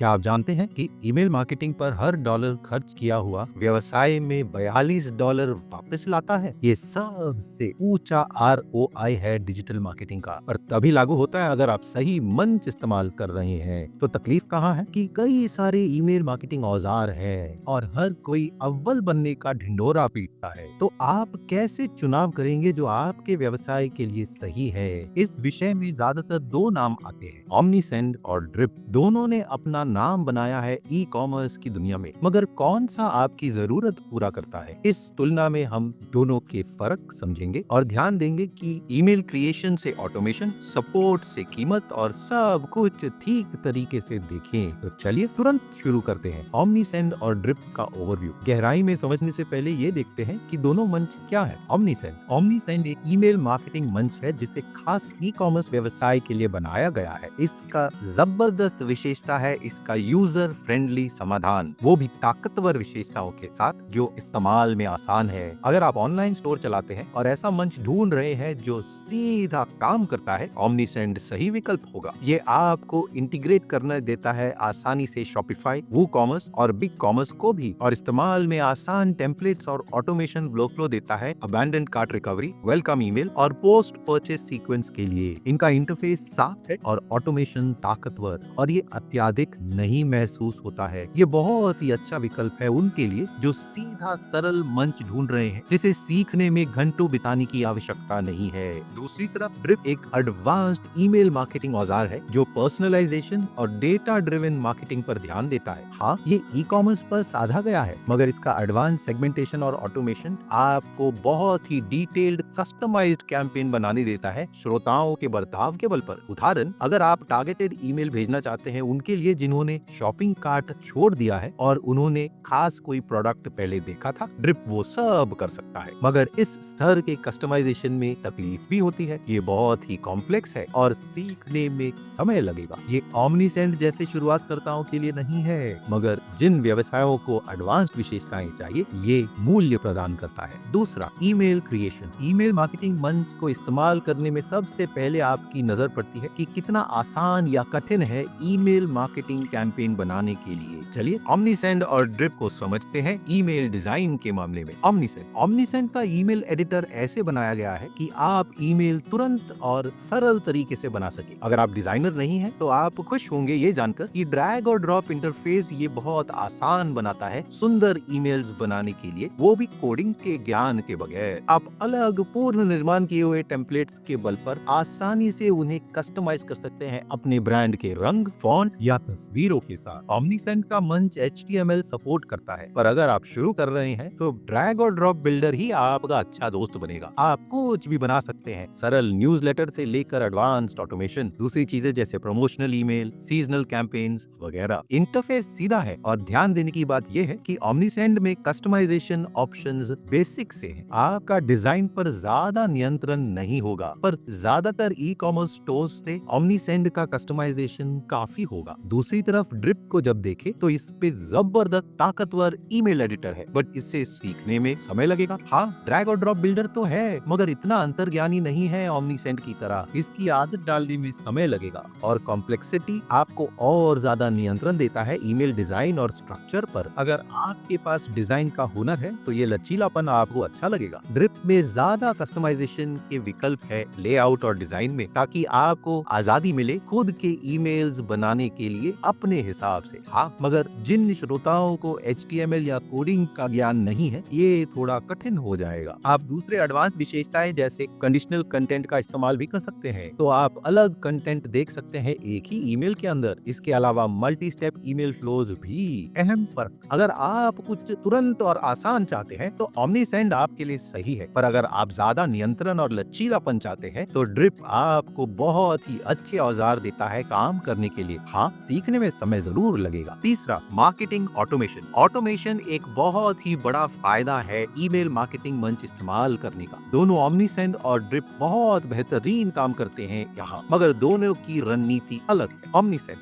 क्या आप जानते हैं कि ईमेल मार्केटिंग पर हर डॉलर खर्च किया हुआ व्यवसाय में $42 वापस लाता है? ये सबसे ऊंचा ROI है डिजिटल मार्केटिंग का, और तभी लागू होता है अगर आप सही मंच इस्तेमाल कर रहे हैं। तो तकलीफ कहाँ है कि कई सारे ईमेल मार्केटिंग औजार हैं और हर कोई अव्वल बनने का ढिंढोरा पीटता है। तो आप कैसे चुनाव करेंगे जो आपके व्यवसाय के लिए सही है? इस विषय में ज्यादातर दो नाम आते हैं, ओमनीसेंड और ड्रिप। दोनों ने अपना नाम बनाया है ई कॉमर्स की दुनिया में, मगर कौन सा आपकी जरूरत पूरा करता है? इस तुलना में हम दोनों के फर्क समझेंगे और ध्यान देंगे कि ईमेल क्रिएशन से ऑटोमेशन, सपोर्ट से कीमत और सब कुछ ठीक तरीके से देखें। तो चलिए तुरंत शुरू करते हैं। ओमनीसेंड और ड्रिप का ओवरव्यू। गहराई में समझने से पहले ये देखते हैं कि दोनों मंच क्या है। ओमनीसेंड एक ईमेल मार्केटिंग मंच है जिसे खास ई कॉमर्स व्यवसाय के लिए बनाया गया है। इसका जबरदस्त विशेषता है इसका यूजर फ्रेंडली समाधान, वो भी ताकतवर विशेषताओं के साथ जो इस्तेमाल में आसान है। अगर आप ऑनलाइन स्टोर चलाते हैं और ऐसा मंच ढूंढ रहे हैं जो सीधा काम करता है, ओमनीसेंड सही विकल्प होगा। ये आपको इंटीग्रेट करने देता है आसानी से शॉपिफाई, वूकॉमर्स और बिग कॉमर्स को भी, और इस्तेमाल में आसान टेम्पलेट्स और ऑटोमेशन वर्कफ्लो देता है abandoned cart recovery, welcome email और पोस्ट परचेस सीक्वेंस के लिए। इनका इंटरफेस साफ है और ऑटोमेशन ताकतवर, और ये अत्याधिक नहीं महसूस होता है। ये बहुत ही अच्छा विकल्प है उनके लिए जो सीधा सरल मंच ढूंढ रहे हैं जिसे सीखने में घंटों बिताने की आवश्यकता नहीं है। दूसरी तरफ ड्रिप एक एडवांस्ड ईमेल मार्केटिंग औजार है जो पर्सनलाइजेशन और डेटा ड्रिवन मार्केटिंग पर ध्यान देता है। हाँ, ये ई कॉमर्स पर साधा गया है, मगर इसका एडवांस सेगमेंटेशन और ऑटोमेशन आपको बहुत ही डिटेल्ड कस्टमाइज्ड कैंपेन बनाने देता है श्रोताओं के बर्ताव के बल पर। उदाहरण, अगर आप टारगेटेड ईमेल भेजना चाहते हैं उनके लिए जिन्होंने शॉपिंग कार्ट छोड़ दिया है और उन्होंने खास कोई प्रोडक्ट पहले देखा था, ड्रिप वो सब कर सकता है। मगर इस स्तर के कस्टमाइजेशन में तकलीफ भी होती है। ये बहुत ही कॉम्प्लेक्स है और सीखने में समय लगेगा। ये ओमनीसेंड जैसे शुरुआतकर्ताओं के लिए नहीं है, मगर जिन व्यवसायों को एडवांस्ड विशेषताएं चाहिए, ये मूल्य प्रदान करता है। दूसरा, ईमेल क्रिएशन। ईमेल मार्केटिंग मंच को इस्तेमाल करने में सबसे पहले आपकी नजर पड़ती है कि कितना आसान या कठिन है ईमेल मार्केटिंग कैंपेन बनाने के लिए। चलिए ओमनीसेंड और ड्रिप को समझते हैं। ईमेल डिजाइन के मामले में ओमनीसेंड का ईमेल एडिटर ऐसे बनाया गया है कि आप ईमेल तुरंत और सरल तरीके से बना सके। अगर आप डिजाइनर नहीं हैं तो आप खुश होंगे ये जानकर कि ड्रैग और ड्रॉप इंटरफेस ये बहुत आसान बनाता है सुंदर ईमेल्स बनाने के लिए, वो भी कोडिंग के ज्ञान के बगैर। आप अलग पूर्ण निर्माण किए हुए टेम्पलेट्स के बल पर आसानी से उन्हें कस्टमाइज कर सकते हैं अपने ब्रांड के रंग, फॉन्ट या तस्वीरों के साथ। ओमनीसेंड का मंच HTML सपोर्ट करता है, पर अगर आप शुरू कर रहे हैं तो ड्रैग और ड्रॉप बिल्डर ही आपका अच्छा दोस्त बनेगा। आप कुछ भी बना सकते हैं, सरल न्यूज़लेटर से लेकर एडवांस्ड ऑटोमेशन, दूसरी चीजें जैसे प्रमोशनल ईमेल, सीजनल कैंपेन्स वगैरह। इंटरफेस सीधा है, और ध्यान देने की बात यह है कि ओमनीसेंड में कस्टमाइजेशन ऑप्शंस बेसिक से हैं। आपका डिजाइन पर ज्यादा नियंत्रण नहीं होगा, पर ज्यादातर ई कॉमर्स स्टोर्स से ओमनीसेंड का कस्टमाइजेशन काफी होगा। दूसरी तरफ ड्रिप को जब देखें तो इस पे जबरदस्त ताकतवर ईमेल एडिटर है, बट इससे सीखने में समय लगेगा। हाँ, ड्रैग और ड्रॉप बिल्डर तो है, मगर इतना अंतर्ज्ञानी नहीं है ओमनीसेंड की तरह। इसकी आदत डालने में समय लगेगा, और कॉम्प्लेक्सिटी आपको और ज्यादा नियंत्रण देता है ईमेल डिजाइन और स्ट्रक्चर पर। अगर आपके पास डिजाइन का हुनर है तो ये लचीलापन आपको अच्छा लगेगा। ड्रिप में ज्यादा कस्टमाइजेशन के विकल्प है लेआउट और डिजाइन में, ताकि आपको आजादी मिले खुद के ईमेल्स बनाने के लिए अपने हिसाब से। हाँ, मगर जिन श्रोताओं को HTML या कोडिंग का ज्ञान नहीं है, ये थोड़ा कठिन हो जाएगा। आप दूसरे एडवांस विशेषताएं जैसे कंडीशनल कंटेंट का इस्तेमाल भी कर सकते हैं, तो आप अलग कंटेंट देख सकते हैं एक ही ईमेल के अंदर। इसके अलावा मल्टी स्टेप ईमेल फ्लोज भी अहम फर्क। अगर आप कुछ तुरंत और आसान चाहते हैं तो ओमनीसेंड आपके लिए सही है, पर अगर आप ज्यादा नियंत्रण और लचीलापन चाहते हैं तो ड्रिप आपको बहुत ही अच्छे औजार देता है काम करने के लिए। हाँ, सीखने में समय जरूर लगेगा। तीसरा, मार्केटिंग ऑटोमेशन। ऑटोमेशन एक बहुत ही बड़ा फायदा है ईमेल मार्केटिंग मंच इस्तेमाल करने का। दोनों ओमनीसेंड और ड्रिप बहुत बेहतरीन काम करते हैं यहाँ, मगर दोनों की रणनीति अलग है।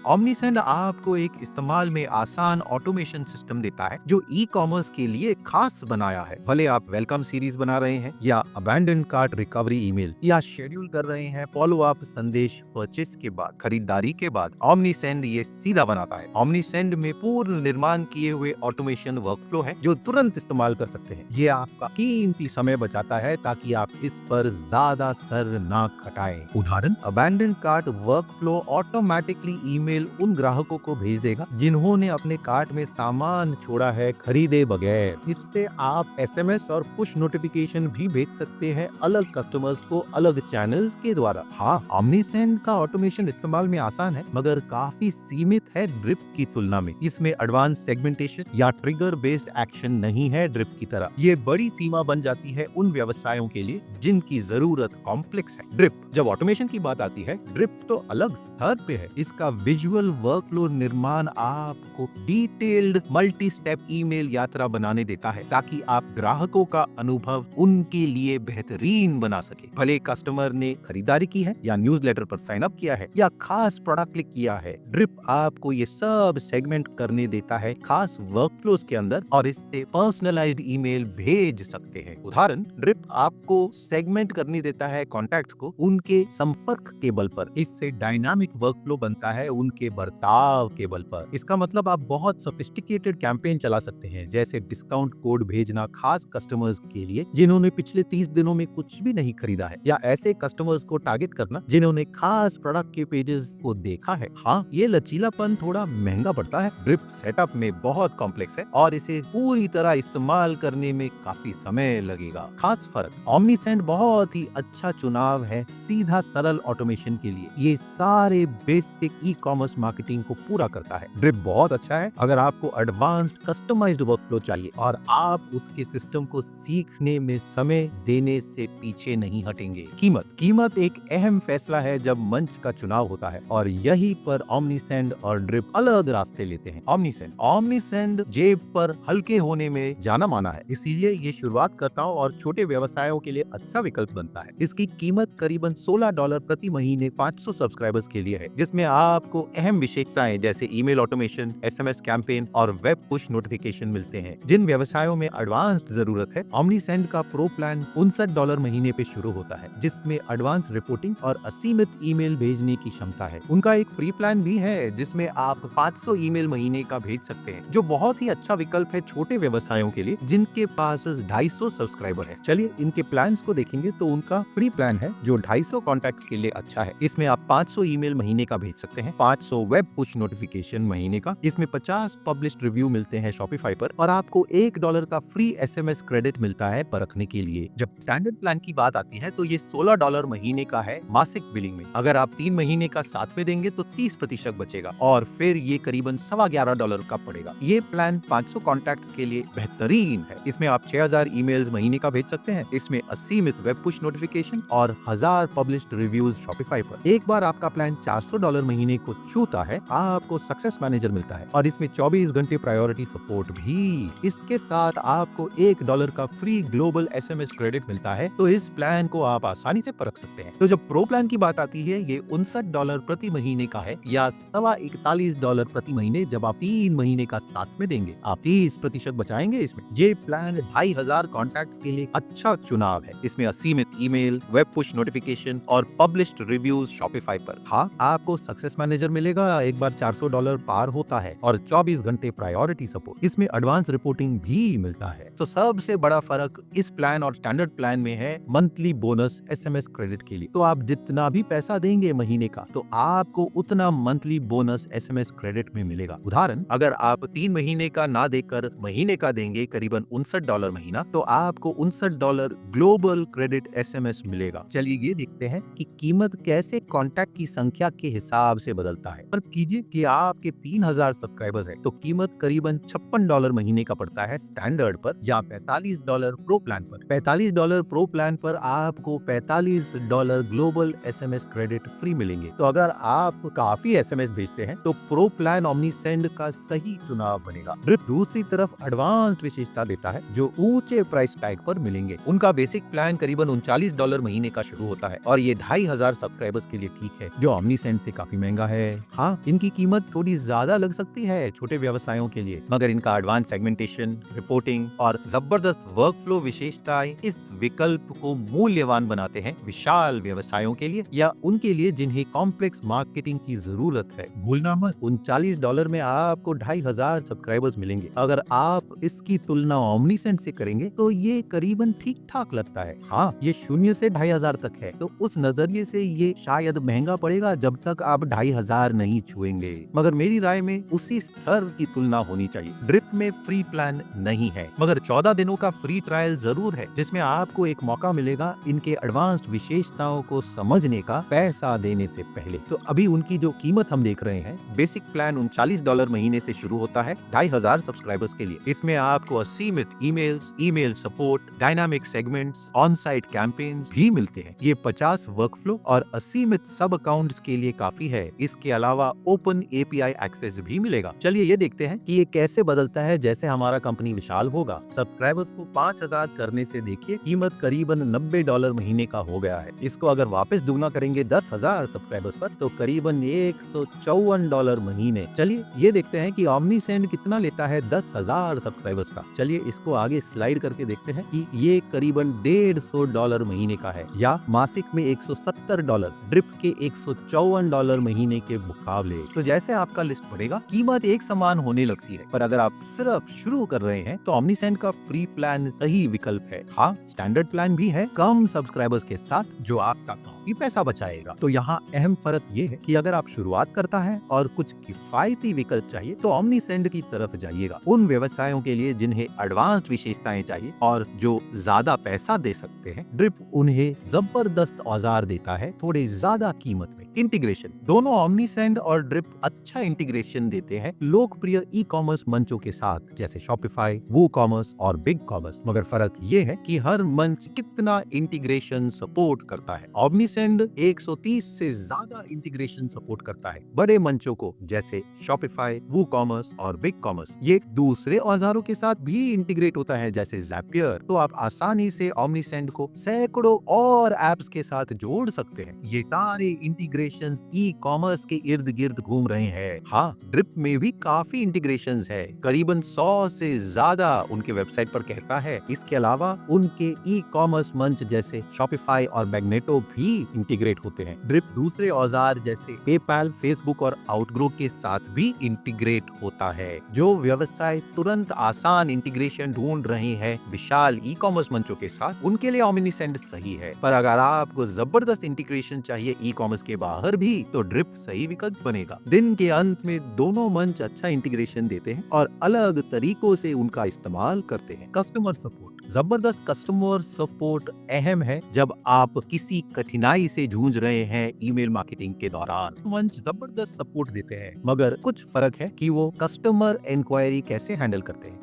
ओमनीसेंड आपको एक इस्तेमाल में आसान ऑटोमेशन सिस्टम देता है जो ई कॉमर्स के लिए खास बनाया है। भले आप वेलकम सीरीज बना रहे हैं, या अबैंडन कार्ट रिकवरी ईमेल, या शेड्यूल कर रहे हैं फॉलो अप संदेश परचेस के बाद, खरीदारी के बाद, ओमनीसेंड ये सीधा बनाता है। OmniSend में पूर्ण निर्माण किए हुए ऑटोमेशन वर्कफ्लो है जो तुरंत इस्तेमाल कर सकते हैं। ये आपका कीमती समय बचाता है ताकि आप इस पर ज्यादा सर ना खटाएं। उदाहरण, abandon cart workflow automatically email उन ग्राहकों को भेज देगा जिन्होंने अपने कार्ट में सामान छोड़ा है खरीदे बगैर। इससे आप SMS और पुश नोटिफिकेशन भी भेज सकते हैं अलग कस्टमर्स को अलग चैनल्स के द्वारा। हाँ, OmniSend का ऑटोमेशन इस्तेमाल में आसान है मगर काफी सीमित है ड्रिप की तुलना में। इसमें एडवांस सेगमेंटेशन या ट्रिगर बेस्ड एक्शन नहीं है ड्रिप की तरह। ये बड़ी सीमा बन जाती है उन व्यवसायों के लिए जिनकी जरूरत कॉम्प्लेक्स है। ड्रिप, जब ऑटोमेशन की बात आती है, ड्रिप तो अलग स्तर पे है। इसका विजुअल वर्कफ्लो निर्माण आपको डिटेल्ड मल्टी स्टेप ईमेल यात्रा बनाने देता है ताकि आप ग्राहकों का अनुभव उनके लिए बेहतरीन बना सके। भले कस्टमर ने खरीदारी की है या न्यूज़लेटर पर साइन अप किया है या खास प्रोडक्ट क्लिक किया है, ड्रिप आपको ये सब सेगमेंट करने देता है खास वर्कफ्लोज के अंदर और इससे पर्सनलाइज्ड ईमेल भेज सकते हैं। उदाहरण, ड्रिप आपको सेगमेंट करने देता है कॉन्टैक्ट्स को उनके संपर्क के बल पर। इससे डायनामिक वर्कफ्लो बनता है उनके बर्ताव के बल पर। इसका मतलब आप बहुत सोफिस्टिकेटेड कैंपेन चला सकते हैं, जैसे डिस्काउंट कोड भेजना खास कस्टमर्स के लिए जिन्होंने पिछले 30 दिनों में कुछ भी नहीं खरीदा है, या ऐसे कस्टमर्स को टारगेट करना जिन्होंने खास प्रोडक्ट के पेजेस को देखा है। हाँ, ये लचीलापन थोड़ा महंगा पड़ता है। ड्रिप सेटअप में बहुत कॉम्प्लेक्स है और इसे पूरी तरह इस्तेमाल करने में काफी समय लगेगा। खास फर्क, OmniSend बहुत ही अच्छा चुनाव है सीधा सरल ऑटोमेशन के लिए। ये सारे बेसिक ई-कॉमर्स मार्केटिंग को पूरा करता है। ड्रिप बहुत अच्छा है अगर आपको एडवांस्ड कस्टमाइज्ड वर्कफ्लो चाहिए और आप उसके सिस्टम को सीखने में समय देने से पीछे नहीं हटेंगे। कीमत एक अहम फैसला है जब मंच का चुनाव होता है और यही पर OmniSend और ड्रिप अलग रास्ते लेते हैं। OmniSend जेब पर हल्के होने में जाना माना है, इसीलिए ये शुरुआतकर्ताओं और छोटे व्यवसायों के लिए अच्छा विकल्प बनता है। इसकी कीमत करीबन $16 प्रति महीने 500 सब्सक्राइबर्स के लिए है, जिसमें आपको अहम विशेषताएं जैसे ईमेल ऑटोमेशन, SMS कैंपेन और वेब पुश नोटिफिकेशन मिलते हैं। जिन व्यवसायों में एडवांस्ड जरूरत है, OmniSend का प्रो प्लान $59 महीने पे शुरू होता है, जिसमें एडवांस रिपोर्टिंग और असीमित ईमेल भेजने की क्षमता है। उनका एक फ्री प्लान भी है जिसमें आप 500 ईमेल महीने का भेज सकते हैं, जो बहुत ही अच्छा विकल्प है छोटे व्यवसायों के लिए जिनके पास 250 सब्सक्राइबर है। चलिए इनके प्लान्स को देखेंगे। तो उनका फ्री प्लान है जो 250 कॉन्टैक्ट्स के लिए अच्छा है। इसमें आप 500 ईमेल महीने का भेज सकते हैं, 500 वेब पुश नोटिफिकेशन महीने का, इसमें 50 पब्लिश्ड रिव्यू मिलते हैं शॉपिफाई पर और आपको $1 का फ्री SMS क्रेडिट मिलता है परखने के लिए। जब स्टैंडर्ड प्लान की बात आती है तो ये $16 महीने का है मासिक बिलिंग में। अगर आप 3 महीने का साथ में देंगे तो 30% बचेगा और फिर ये करीबन $11.25 का पड़ेगा। ये प्लान 500 कॉन्टैक्ट्स के लिए बेहतरीन है। इसमें आप 6000 ईमेल्स महीने का भेज सकते हैं, इसमें असीमित वेब पुश नोटिफिकेशन और 1000 पब्लिश्ड रिव्यूज शॉपिफाई पर। एक बार आपका प्लान $400 महीने को छूता है, आपको सक्सेस मैनेजर मिलता है और इसमें 24 घंटे प्रायोरिटी सपोर्ट भी। इसके साथ आपको $1 का फ्री ग्लोबल SMS क्रेडिट मिलता है, तो इस प्लान को आप आसानी से परख सकते हैं। तो जब प्रो प्लान की बात आती है, ये $59 प्रति महीने का है या $41 प्रति महीने। जब आप 3 महीने का साथ में देंगे, आप 30% बचाएंगे इसमें। ये प्लान 2500 कॉन्टैक्ट्स के लिए अच्छा चुनाव है। इसमें असीमित ईमेल, वेब पुश नोटिफिकेशन और पब्लिश्ड रिव्यूज शॉपिफाई पर। हाँ, आपको सक्सेस मैनेजर मिलेगा एक बार $400 पार होता है और 24 घंटे प्रायोरिटी सपोर्ट। इसमें एडवांस रिपोर्टिंग भी मिलता है। तो सबसे बड़ा फर्क इस प्लान और स्टैंडर्ड प्लान में है मंथली बोनस SMS क्रेडिट के लिए। तो आप जितना भी पैसा देंगे महीने का, तो आपको उतना मंथली बोनस SMS क्रेडिट में मिलेगा। उदाहरण, अगर आप 3 महीने का ना देकर महीने का देंगे करीबन $59 महीना, तो आपको $59 ग्लोबल क्रेडिट SMS मिलेगा। चलिए ये देखते हैं कि कीमत कैसे कॉन्टैक्ट की संख्या के हिसाब से बदलता है। फर्ज कीजिए कि आपके 3000 सब्सक्राइबर्स है, तो कीमत करीबन $56 महीने का पड़ता है स्टैंडर्ड पर या $45 प्रो प्लान पर। $45 प्रो प्लान पर आपको $45 ग्लोबल SMS क्रेडिट फ्री मिलेंगे। तो अगर आप काफी SMS भेजते हैं तो प्रो प्लान OmniSend का सही चुनाव बनेगा। ड्रिप दूसरी तरफ एडवांस्ड विशेषता देता है जो ऊंचे प्राइस टैग पर मिलेंगे। उनका बेसिक प्लान करीबन $39 महीने का शुरू होता है और ये 2500 सब्सक्राइबर्स के लिए ठीक है, जो OmniSend से काफी महंगा है। हाँ, इनकी कीमत थोड़ी ज्यादा लग सकती है छोटे व्यवसायों के लिए, मगर इनका एडवांस सेगमेंटेशन, रिपोर्टिंग और जबरदस्त वर्कफ्लो विशेषताएं इस विकल्प को मूल्यवान बनाते हैं विशाल व्यवसायों के लिए या उनके लिए जिन्हें कॉम्प्लेक्स मार्केटिंग की जरूरत है। भूलना मत, $39 में आपको 2500 सब्सक्राइबर्स मिलेंगे। अगर आप इसकी तुलना OmniSend से करेंगे तो ये करीबन ठीक ठाक लगता है। हाँ, ये 0 से 2500 तक है, तो उस नजरिए से ये शायद महंगा पड़ेगा जब तक आप 2500 नहीं छुएंगे, मगर मेरी राय में उसी स्तर की तुलना होनी चाहिए। ड्रिप में फ्री प्लान नहीं है, मगर 14 दिनों का फ्री ट्रायल जरूर है, जिसमें आपको एक मौका मिलेगा इनके एडवांस्ड विशेषताओं को समझने का पैसा देने से पहले। तो अभी उनकी जो कीमत हम देख रहे हैं, बेसिक प्लान $39 महीने से शुरू होता है 2500 सब्सक्राइबर्स के लिए। इसमें आपको असीमित emails, email support, dynamic segments, on site campaigns भी मिलते हैं। ये 50 वर्कफ्लो और असीमित सब अकाउंट्स के लिए काफी है। इसके अलावा ओपन API एक्सेस भी मिलेगा। चलिए ये देखते हैं कि ये कैसे बदलता है जैसे हमारा कंपनी विशाल होगा। सब्सक्राइबर्स को 5000 करने से देखिए कीमत करीबन $90 महीने का हो गया है। इसको अगर वापस दुगना करेंगे 10,000 सब्सक्राइबर्स पर तो करीबन $154 महीने। चलिए ये देखते हैं कि OmniSend कितना लेता है 10,000 सब्सक्राइबर्स का। चलिए इसको आगे स्लाइड करके देखते हैं कि ये करीबन $150 महीने का है, या मासिक में $170, ड्रिप के $154 महीने के मुकाबले। तो जैसे आपका लिस्ट बढ़ेगा कीमत एक समान होने लगती है, पर अगर आप सिर्फ शुरू कर रहे हैं तो OmniSend का फ्री प्लान सही विकल्प है। हाँ, स्टैंडर्ड प्लान भी है कम सब्सक्राइबर्स के साथ, जो आपका काफी पैसा बचाएगा। तो यहाँ अहम फर्क ये है कि अगर आप शुरुआत करता है और कुछ किफायती विकल्प चाहिए तो OmniSend की तरफ जाइएगा। उन व्यवसायों के लिए जिन्हें एडवांस विशेषताएं चाहिए और जो ज्यादा पैसा दे सकते हैं, ड्रिप उन्हें जबरदस्त औजार देता है थोड़े ज्यादा कीमत में। इंटीग्रेशन, दोनों OmniSend और ड्रिप अच्छा इंटीग्रेशन देते हैं लोकप्रिय ई-कॉमर्स मंचों के साथ, जैसे Shopify, WooCommerce और BigCommerce। मगर फर्क ये है कि हर मंच कितना इंटीग्रेशन सपोर्ट करता है। OmniSend 130 से ज्यादा इंटीग्रेशन सपोर्ट करता है बड़े मंचों को, जैसे Shopify, WooCommerce और BigCommerce। ये दूसरे औजारों के साथ भी इंटीग्रेट होता है, जैसे Zapier। तो आप आसानी से OmniSend को सैकड़ों और एप्स के साथ जोड़ सकते हैं। ये सारे इंटीग्रेशंस ई-कॉमर्स के इर्द गिर्द घूम रहे हैं। हाँ, ड्रिप में भी काफी इंटीग्रेशंस है, करीबन 100 से ज्यादा उनके वेबसाइट पर कहता है। इसके अलावा उनके ई-कॉमर्स मंच जैसे Shopify और Magneto भी इंटीग्रेट होते हैं। ड्रिप दूसरे औजार जैसे PayPal, Facebook और Outgrow के साथ भी इंटीग्रेट होता है। जो व्यवसाय तुरंत आसान इंटीग्रेशन ढूंढ रहे हैं विशाल ई-कॉमर्स मंचों के साथ, उनके लिए OmniSend सही है। पर अगर आपको जबरदस्त इंटीग्रेशन चाहिए ई-कॉमर्स के बाहर भी, तो ड्रिप सही विकल्प बनेगा। दिन के अंत में दोनों मंच अच्छा इंटीग्रेशन देते हैं और अलग तरीकों से उनका इस्तेमाल करते हैं। कस्टमर सपोर्ट, जबरदस्त कस्टमर सपोर्ट अहम है जब आप किसी कठिनाई से जूझ रहे हैं ईमेल मार्केटिंग के दौरान। मंच जबरदस्त सपोर्ट देते हैं, मगर कुछ फर्क है कि वो कस्टमर इंक्वायरी कैसे हैंडल करते हैं।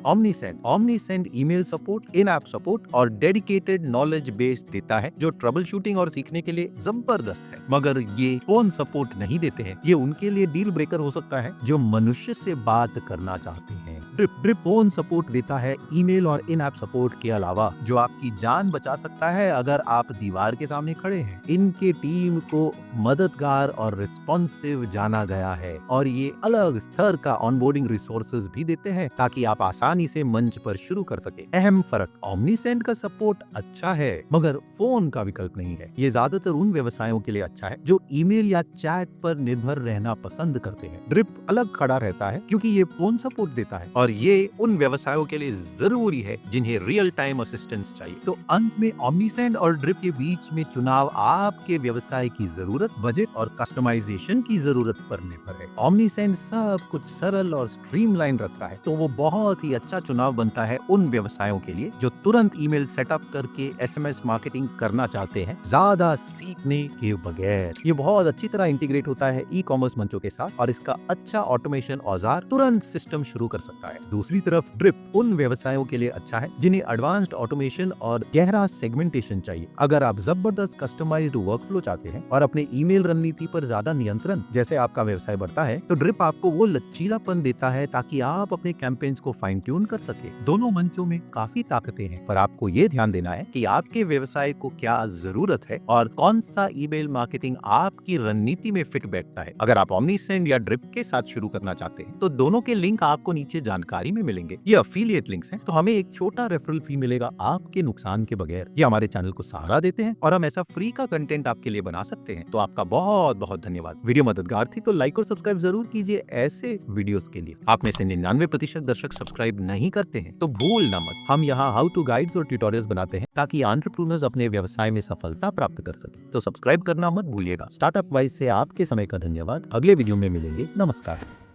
OmniSend ईमेल सपोर्ट, इन ऐप सपोर्ट और डेडिकेटेड नॉलेज बेस देता है, जो ट्रबल शूटिंग और सीखने के लिए जबरदस्त है। मगर ये फोन सपोर्ट नहीं देते हैं। ये उनके लिए डील ब्रेकर हो सकता है जो मनुष्य से बात करना चाहते हैं। ड्रिप फोन सपोर्ट देता है ईमेल और इन ऐप सपोर्ट के अलावा, जो आपकी जान बचा सकता है अगर आप दीवार के सामने खड़े हैं। इनके टीम को मददगार और रिस्पॉन्सिव जाना गया है, और ये अलग स्तर का ऑनबोर्डिंग रिसोर्सेज भी देते हैं ताकि आप आसानी से मंच पर शुरू कर सके। अहम फर्क, OmniSend का सपोर्ट अच्छा है मगर फोन का विकल्प नहीं है। ये ज्यादातर उन व्यवसायों के लिए अच्छा है जो ईमेल या चैट पर निर्भर रहना पसंद करते हैं। ड्रिप अलग खड़ा रहता है क्योंकि ये फोन सपोर्ट देता है, और ये उन व्यवसायों के लिए जरूरी है जिन्हें रियल टाइम असिस्टेंस चाहिए। तो अंत में OmniSend और ड्रिप के बीच में चुनाव आपके व्यवसाय की जरूरत, बजट और कस्टमाइजेशन की जरूरत पर निर्भर है। OmniSend सब कुछ सरल और स्ट्रीमलाइन रखता है, तो वो बहुत ही अच्छा चुनाव बनता है उन व्यवसायों के लिए जो तुरंत ईमेल सेटअप करके SMS मार्केटिंग करना चाहते हैं, ज्यादा सीखने के बगैर। ये बहुत अच्छी तरह इंटीग्रेट होता है ई-कॉमर्स मंचों के साथ, और इसका अच्छा ऑटोमेशन औजार तुरंत सिस्टम शुरू कर सकता है। दूसरी तरफ ड्रिप उन व्यवसायों के लिए अच्छा है जिन्हें एडवांस्ड ऑटोमेशन और गहरा सेगमेंटेशन चाहिए। अगर आप जबरदस्त कस्टमाइज्ड वर्कफ्लो चाहते हैं और अपने ईमेल रणनीति पर ज्यादा नियंत्रण, जैसे आपका व्यवसाय बढ़ता है, तो ड्रिप आपको वो लचीलापन देता है ताकि आप अपने कैंपेन्स को फाइन ट्यून कर सके। दोनों मंचों में काफी ताकतें हैं, पर आपको ये ध्यान देना है कि आपके व्यवसाय को क्या जरूरत है और कौन सा ईमेल मार्केटिंग आपकी रणनीति में फिट बैठता है। अगर आप OmniSend या ड्रिप के साथ शुरू करना चाहते हैं तो दोनों के लिंक आपको नीचे जानकारी जानकारी में मिलेंगे। ये अफिलिएट लिंक्स हैं, तो हमें एक छोटा रेफरल फी मिलेगा आपके नुकसान के बगैर। ये हमारे चैनल को सहारा देते हैं और हम ऐसा फ्री का कंटेंट आपके लिए बना सकते हैं। तो आपका बहुत बहुत धन्यवाद। वीडियो मददगार थी तो लाइक और सब्सक्राइब जरूर कीजिए ऐसे वीडियोस के लिए। आप में से 99% दर्शक सब्सक्राइब नहीं करते हैं, तो भूलना मत। हम यहाँ हाउ टू गाइड्स और ट्यूटोरियल्स बनाते हैं ताकि एंटरप्रेन्योर्स अपने व्यवसाय में सफलता प्राप्त कर सके। तो सब्सक्राइब करना मत भूलिएगा। स्टार्टअप वाइज से आपके समय का धन्यवाद। अगले वीडियो में मिलेंगे। नमस्कार।